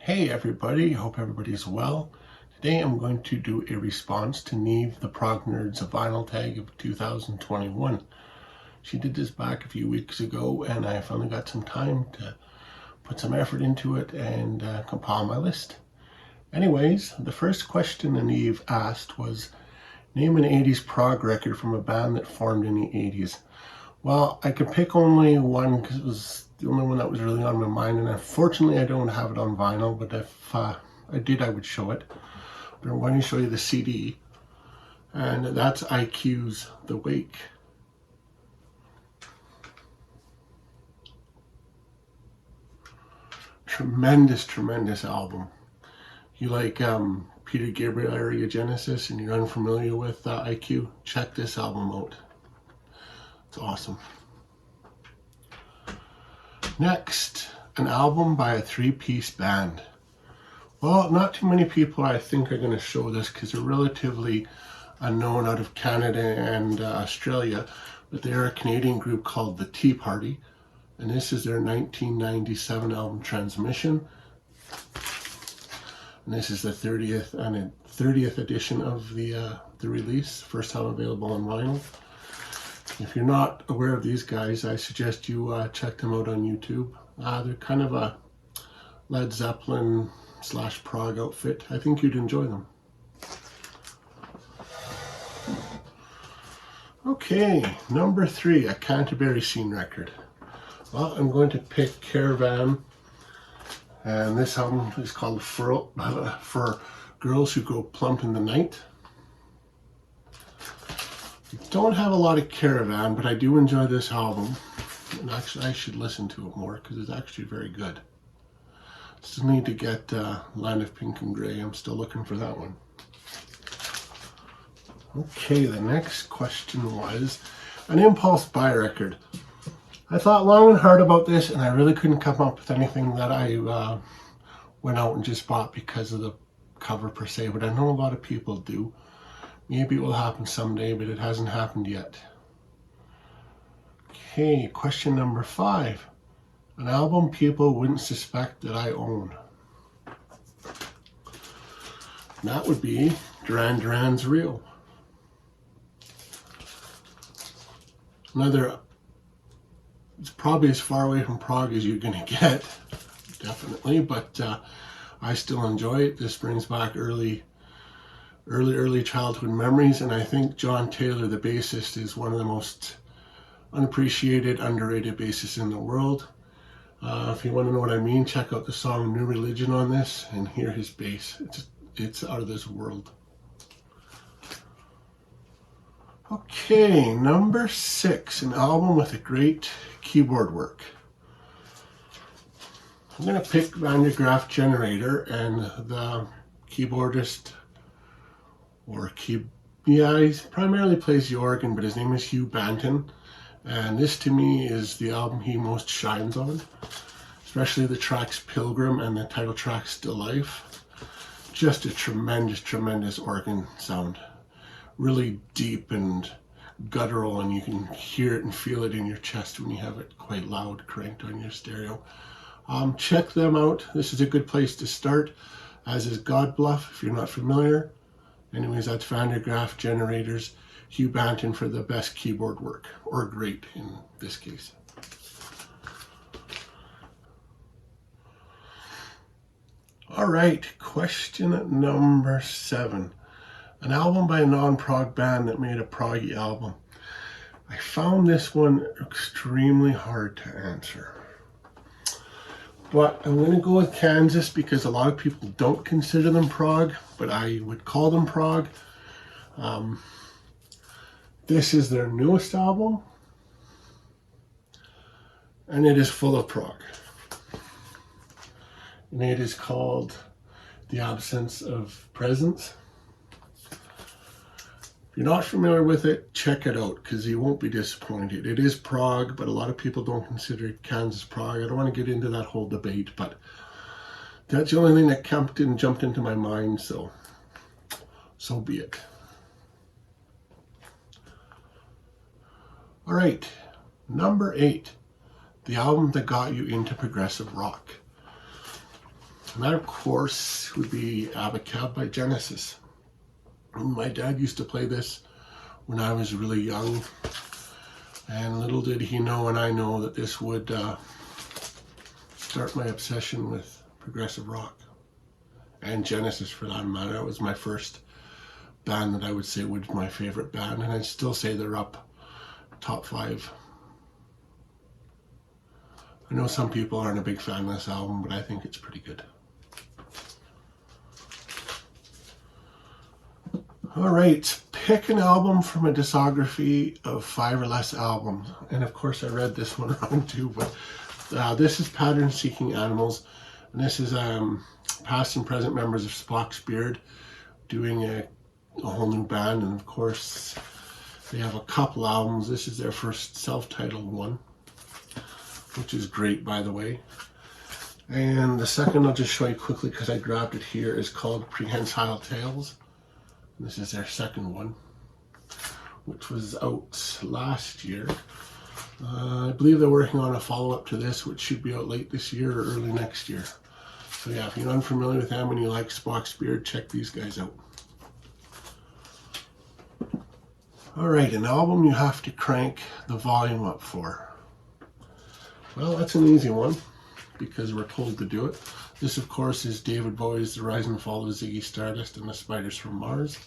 Hey everybody, hope everybody's well. Today I'm going to do a response to Niamh, the Prog Nerds of Vinyl Tag of 2021. She did this back a few weeks ago and I finally got some time to put some effort into it and compile my list. Anyways, the first question that Niamh asked was, name an 80s prog record from a band that formed in the 80s. Well, I could pick only one because it was the only one that was really on my mind, and unfortunately I don't have it on vinyl, but if I did, I would show it. But I'm going to show you the CD, and that's IQ's The Wake. Tremendous album. You like Peter Gabriel area Genesis and you're unfamiliar with IQ, check this album out. It's awesome. Next, an album by a three-piece band. Well, not too many people I think are going to show this because they're relatively unknown out of Canada and Australia, but they're a Canadian group called The Tea Party, and this is their 1997 album Transmission. And this is the 30th edition of the release, first time available on vinyl. If you're not aware of these guys, I suggest you check them out on YouTube. They're kind of a Led Zeppelin / prog outfit. I think you'd enjoy them. Okay, number 3, a Canterbury Scene record. Well, I'm going to pick Caravan, and this album is called For Girls Who Grow Plump in the Night. Don't have a lot of Caravan, but I do enjoy this album, and actually I should listen to it more because it's actually very good. Still need to get Land of Pink and Grey. I'm still looking for that one. Okay, the next question was an impulse buy record. I thought long and hard about this, and I really couldn't come up with anything that I went out and just bought because of the cover per se, but I know a lot of people do. Maybe it will happen someday, but it hasn't happened yet. Okay, question number 5. An album people wouldn't suspect that I own. And that would be Duran's Real. It's probably as far away from prog as you're going to get, definitely, but I still enjoy it. This brings back early childhood memories, and I think John Taylor, the bassist, is one of the most unappreciated, underrated bassists in the world. If you want to know what I mean, check out the song New Religion on this and hear his bass. It's out of this world. Okay, number 6, an album with a great keyboard work. I'm going to pick Van der Graaf Generator, and the keyboardist he primarily plays the organ, but his name is Hugh Banton, and this to me is the album he most shines on, especially the tracks Pilgrim and the title track Still Life. Just a tremendous organ sound, really deep and guttural, and you can hear it and feel it in your chest when you have it quite loud cranked on your stereo. Check them out. This is a good place to start, as is God Bluff if you're not familiar. Anyways, that's Van der Graaf Generators, Hugh Banton for the best keyboard work, or great in this case. All right, question number 7. An album by a non-prog band that made a proggy album. I found this one extremely hard to answer. But I'm going to go with Kansas because a lot of people don't consider them prog, but I would call them prog. This is their newest album, and it is full of prog. And it is called The Absence of Presence. If you're not familiar with it, check it out because you won't be disappointed. It is prog, but a lot of people don't consider Kansas prog. I don't want to get into that whole debate, but that's the only thing that jumped into my mind, so be it. All right, number 8, the album that got you into progressive rock. And that, of course, would be Abacab by Genesis. My dad used to play this when I was really young, and little did he know, and I know, that this would start my obsession with progressive rock, and Genesis for that matter. It was my first band that I would say was my favorite band, and I'd still say they're up top 5. I know some people aren't a big fan of this album, but I think it's pretty good. Alright, pick an album from a discography of 5 or less albums. And of course I read this one wrong too, but this is Pattern Seeking Animals. And this is past and present members of Spock's Beard doing a whole new band. And of course they have a couple albums. This is their first self-titled one, which is great, by the way. And the second I'll just show you quickly because I grabbed it here is called Prehensile Tales. This is their second one, which was out last year. I believe they're working on a follow-up to this, which should be out late this year or early next year. So yeah, if you're unfamiliar with them and you like Spock's Beard, check these guys out. Alright, an album you have to crank the volume up for. Well, that's an easy one, because we're told to do it. This, of course, is David Bowie's The Rise and Fall of Ziggy Stardust and the Spiders from Mars.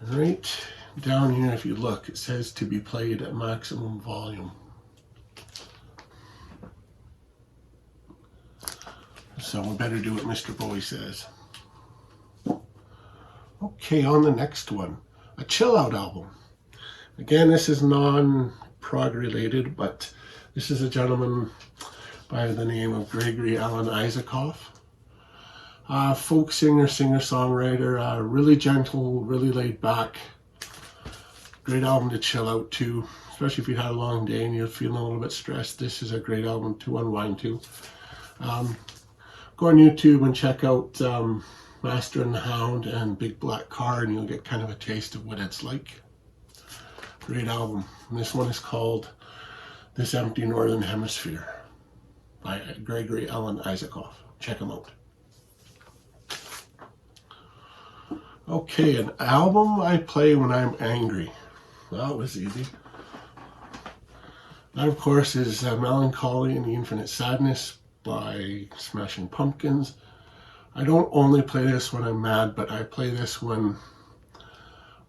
Right down here, if you look, it says to be played at maximum volume. So we better do what Mr. Bowie says. Okay, on the next one, a chill out album. Again, this is non-prog related, but this is a gentleman by the name of Gregory Alan Isaacoff. Folk singer, singer-songwriter, really gentle, really laid back. Great album to chill out to, especially if you had a long day and you're feeling a little bit stressed. This is a great album to unwind to. Go on YouTube and check out Master and the Hound and Big Black Car, and you'll get kind of a taste of what it's like. Great album. And this one is called This Empty Northern Hemisphere by Gregory Alan Isaacoff. Check him out. Okay, an album I play when I'm angry. Well, that was easy. That, of course, is Melancholy and the Infinite Sadness by Smashing Pumpkins. I don't only play this when I'm mad, but I play this when,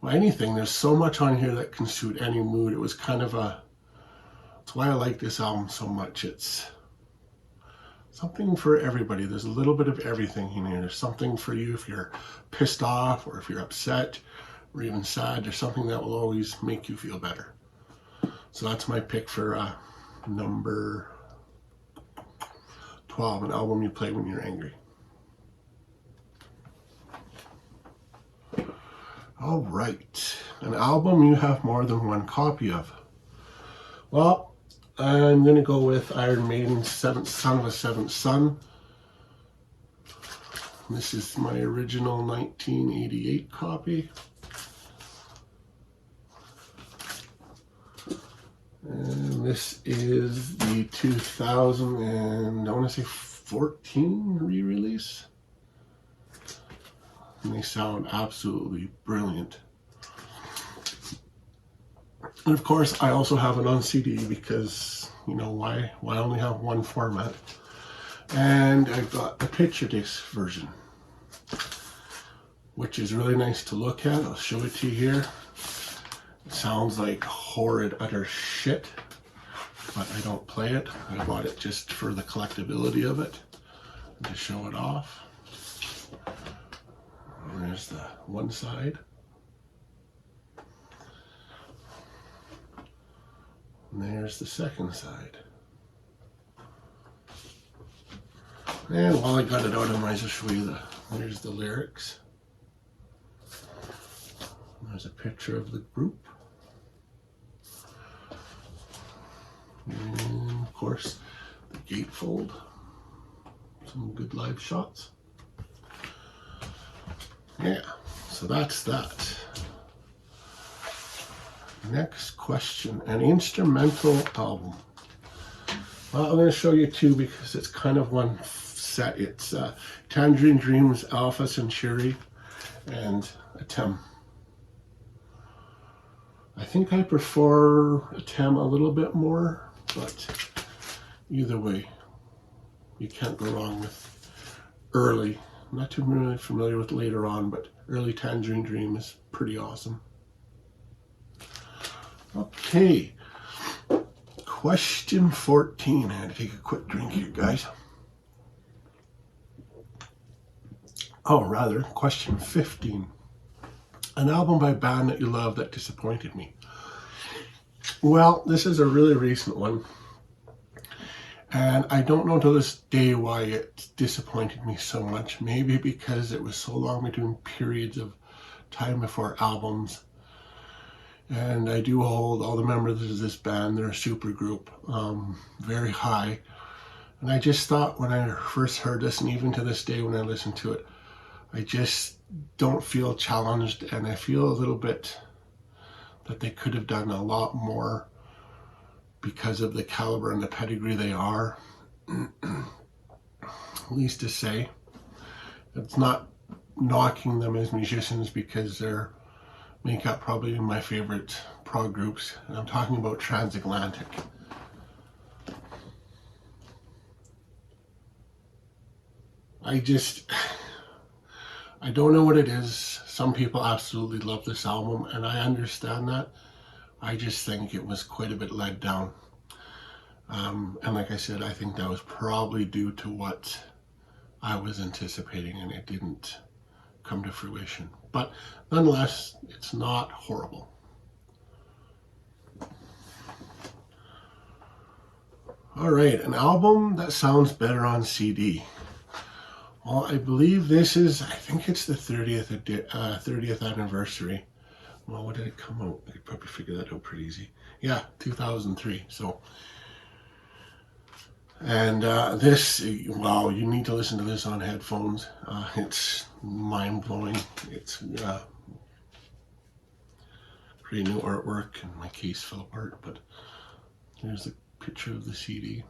well, anything. There's so much on here that can suit any mood. It was kind of a, that's why I like this album so much. It's something for everybody. There's a little bit of everything in here. There's something for you if you're pissed off or if you're upset or even sad. There's something that will always make you feel better. So that's my pick for number 12, an album you play when you're angry. All right, an album you have more than one copy of. Well, I'm going to go with Iron Maiden's Seventh Son of a Seventh Son. This is my original 1988 copy. And this is the 2000 and I want to say 14 re-release. And they sound absolutely brilliant. And of course, I also have it on CD because, you know, why only have one format? And I've got the picture disc version, which is really nice to look at. I'll show it to you here. It sounds like horrid, utter shit, but I don't play it. I bought it just for the collectability of it, and to show it off. And there's the one side. And there's the second side. And while I got it out, I might as well show you there's the lyrics. There's a picture of the group. And of course, the gatefold. Some good live shots. Yeah, so that's that. Next question, an instrumental album. Well, I'm going to show you two because it's kind of one set. It's Tangerine Dreams, Alpha Centauri, and Atem. I think I prefer Atem a little bit more, but either way, you can't go wrong with early. I'm not too really familiar with later on, but early Tangerine Dream is pretty awesome. Okay, question 14. I had to take a quick drink here, guys. Oh, rather, question 15. An album by a band that you love that disappointed me. Well, this is a really recent one. And I don't know to this day why it disappointed me so much. Maybe because it was so long between periods of time before albums. And I do hold all the members of this band, they're a super group, very high. And I just thought when I first heard this, and even to this day when I listen to it, I just don't feel challenged, and I feel a little bit that they could have done a lot more because of the caliber and the pedigree they are. Least to say. It's not knocking them as musicians because they're make up probably my favorite prog groups, and I'm talking about Transatlantic. I don't know what it is. Some people absolutely love this album, and I understand that. I just think it was quite a bit let down. And like I said, I think that was probably due to what I was anticipating, and it didn't come to fruition. But nonetheless, it's not horrible. All right, an album that sounds better on CD. Well, I believe this is, I think it's the 30th anniversary. Well, when did it come out? I could probably figure that out pretty easy. Yeah, 2003. So, and this, wow, you need to listen to this on headphones. It's mind-blowing. It's pretty new artwork, and my case fell apart, but here's a picture of the CD.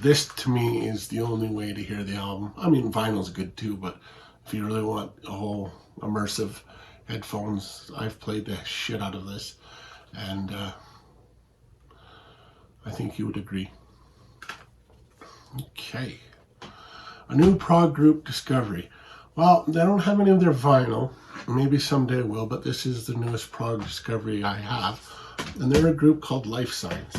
This, to me, is the only way to hear the album. I mean, vinyl's good too, but if you really want a whole immersive headphones, I've played the shit out of this, and I think you would agree. Okay. A new prog group, Discovery. Well, they don't have any of their vinyl. Maybe someday I will, but this is the newest prog discovery I have. And they're a group called Life Signs.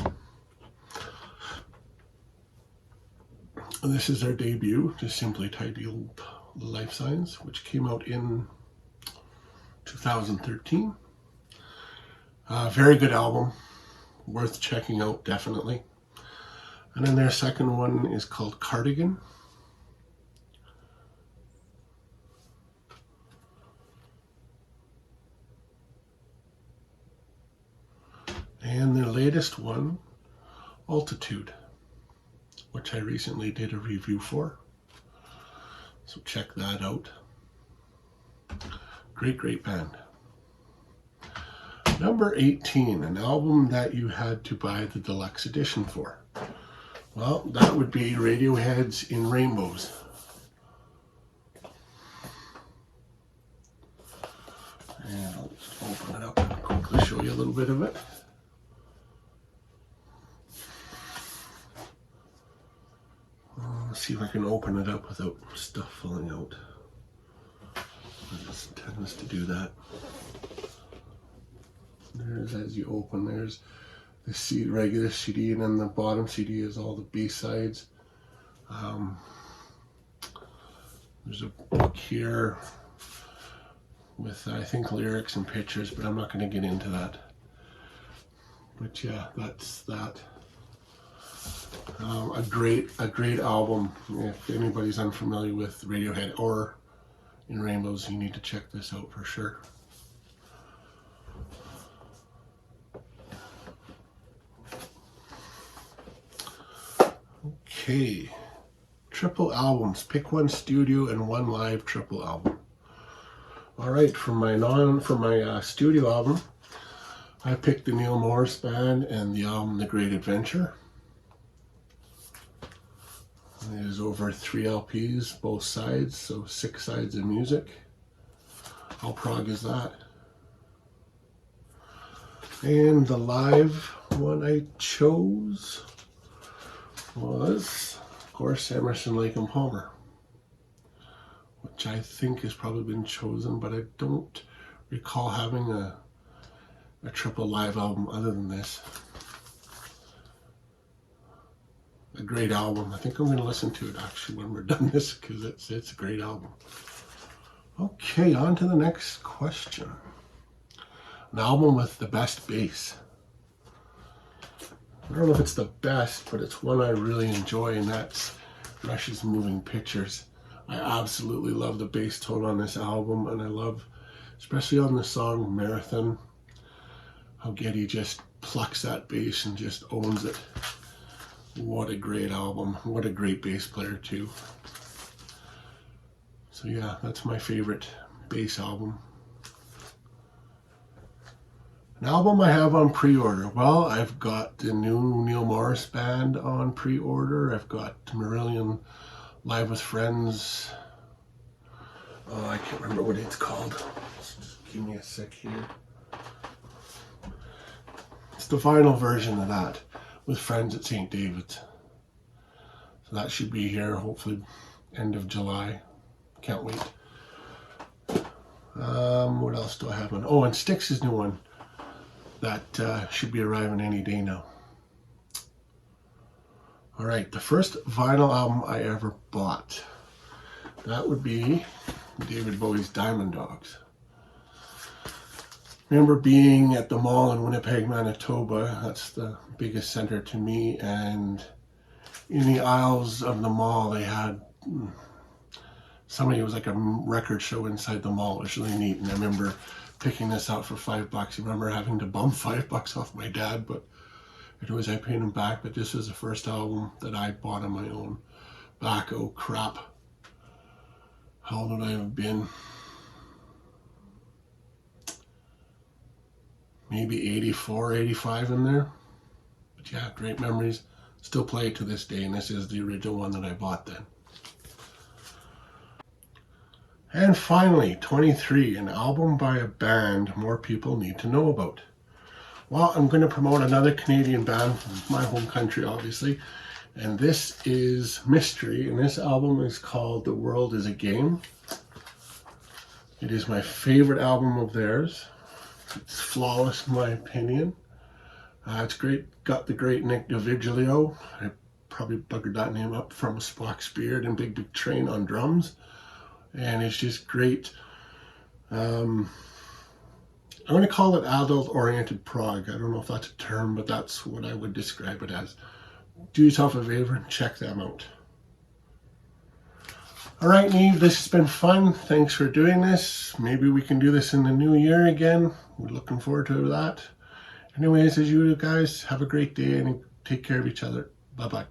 And this is their debut, just simply titled Life Signs, which came out in 2013. Very good album, worth checking out, definitely. And then their second one is called Cardigan. And their latest one, Altitude, which I recently did a review for. So check that out. Great band. Number 18, an album that you had to buy the deluxe edition for. Well, that would be Radiohead's In Rainbows. And I'll just open it up and quickly show you a little bit of it. Let's see if I can open it up without stuff falling out. It just tends to do that. There's, as you open, there's the regular CD, and then the bottom CD is all the B-sides. There's a book here with, I think, lyrics and pictures, but I'm not going to get into that. But yeah, that's that. A great album. If anybody's unfamiliar with Radiohead or In Rainbows, you need to check this out for sure. Okay, triple albums. Pick one studio and one live triple album. All right, for my studio album, I picked the Neil Morris Band and the album The Great Adventure. It is over 3 LPs, both sides, so 6 sides of music. How prog is that? And the live one I chose was, of course, Emerson, Lake and Palmer, which I think has probably been chosen, but I don't recall having a triple live album other than this. A great album. I think I'm going to listen to it actually when we're done this, because it's a great album. Okay, on to the next question. An album with the best bass. I don't know if it's the best, but it's one I really enjoy, and that's Rush's Moving Pictures. I absolutely love the bass tone on this album, and I love, especially on the song Marathon, how Geddy just plucks that bass and just owns it. What a great album. What a great bass player too. So yeah, that's my favorite bass album. An album I have on pre-order. Well, I've got the new Neil Morris Band on pre-order. I've got Marillion Live with Friends. Oh, I can't remember what it's called. Just give me a sec here. It's the vinyl version of that with Friends at St. David's. So that should be here hopefully end of July. Can't wait. What else do I have on? Oh, and Styx's new one. That should be arriving any day now. All right, the first vinyl album I ever bought. That would be David Bowie's Diamond Dogs. Remember being at the mall in Winnipeg, Manitoba. That's the biggest center to me, and in the aisles of the mall they had it was like a record show inside the mall. It was really neat, and I remember picking this out for $5. I remember having to bum $5 off my dad, but anyways, I paid him back. But this was the first album that I bought on my own back, oh crap, how old would I have been? Maybe 84, 85 in there. But yeah, great memories. Still play it to this day, and this is the original one that I bought then. And finally, 23, an album by a band more people need to know about. Well, I'm going to promote another Canadian band from my home country, obviously, and this is Mystery, and this album is called The World is a Game. It is my favorite album of theirs. It's flawless in my opinion. It's great. Got the great Nick DiVigilio. I probably buggered that name up, from Spock's Beard and Big Big Train on drums. And it's just great. I'm going to call it adult-oriented prog. I don't know if that's a term, but that's what I would describe it as. Do yourself a favor and check them out. All right, Niamh, this has been fun. Thanks for doing this. Maybe we can do this in the new year again. We're looking forward to that. Anyways, as you guys, have a great day and take care of each other. Bye-bye.